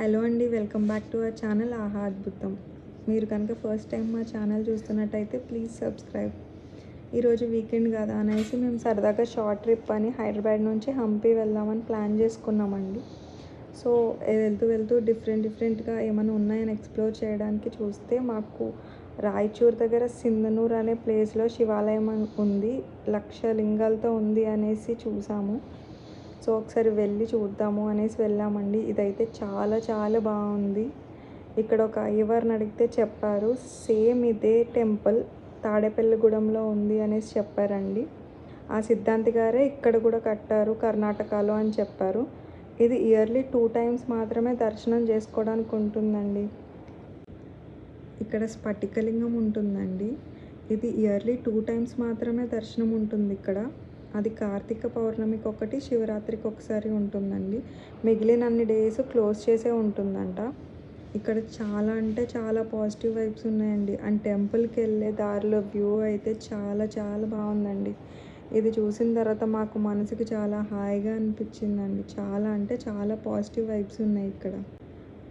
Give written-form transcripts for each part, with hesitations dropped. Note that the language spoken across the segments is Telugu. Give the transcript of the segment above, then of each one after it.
హలో అండి, welcome back to our channel ఆహా అద్భుతం. మీరు కనుక ఫస్ట్ టైం మా ఛానల్ చూస్తున్నట్టయితే ప్లీజ్ సబ్స్క్రైబ్. ఈరోజు వీకెండ్ కదా అనేసి మేము సరదాగా షార్ట్ ట్రిప్ అని హైదరాబాద్ నుంచి హంపి వెళ్దామని ప్లాన్ చేసుకున్నామండి. సో వెళ్తూ డిఫరెంట్గా ఏమైనా ఉన్నాయని ఎక్స్ప్లోర్ చేయడానికి చూస్తే మాకు రాయచూర్ దగ్గర సింధనూర్ అనే ప్లేస్లో శివాలయం ఉంది, 1,00,000 లింగాలతో ఉంది అనేసి చూసాము. సో ఒకసారి వెళ్ళి చూద్దాము అనేసి వెళ్ళామండి. ఇదైతే చాలా బాగుంది. ఇక్కడ ఒక అయ్యవారిని అడిగితే చెప్పారు, సేమ్ ఇదే టెంపుల్ తాడేపల్లిగూడెంలో ఉంది అనేసి చెప్పారండి. ఆ సిద్ధాంతి గారే ఇక్కడ కూడా కట్టారు కర్ణాటకలో అని చెప్పారు. ఇది ఇయర్లీ 2 times మాత్రమే దర్శనం చేసుకోవడానికి ఉంటుందండి. ఇక్కడ స్ఫటికలింగం ఉంటుందండి. ఇది ఇయర్లీ 2 times మాత్రమే దర్శనం ఉంటుంది ఇక్కడ. అది కార్తీక పౌర్ణమికి ఒకటి, శివరాత్రికి ఒకసారి ఉంటుందండి. మిగిలిన అన్ని డేస్ క్లోజ్ చేసే ఉంటుందంట. ఇక్కడ చాలా పాజిటివ్ వైబ్స్ ఉన్నాయండి. అండ్ టెంపుల్కి వెళ్ళే దారిలో వ్యూ అయితే చాలా బాగుందండి. ఇది చూసిన తర్వాత మాకు మనసుకి చాలా హాయిగా అనిపించిందండి. చాలా పాజిటివ్ వైబ్స్ ఉన్నాయి ఇక్కడ.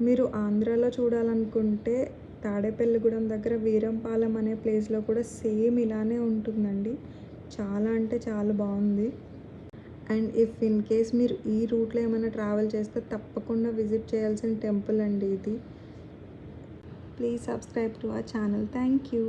మీరు ఆంధ్రాలో చూడాలనుకుంటే తాడేపల్లిగూడెం దగ్గర వీరంపాలెం అనే ప్లేస్లో కూడా సేమ్ ఇలానే ఉంటుందండి. చాలా బాగుంది. అండ్ ఇఫ్ ఇన్ కేస్ మీరు ఈ రూట్లో ఏమైనా ట్రావెల్ చేస్తే తప్పకుండా విజిట్ చేయాల్సిన టెంపుల్ అండి ఇది. Please subscribe to our channel. Thank you.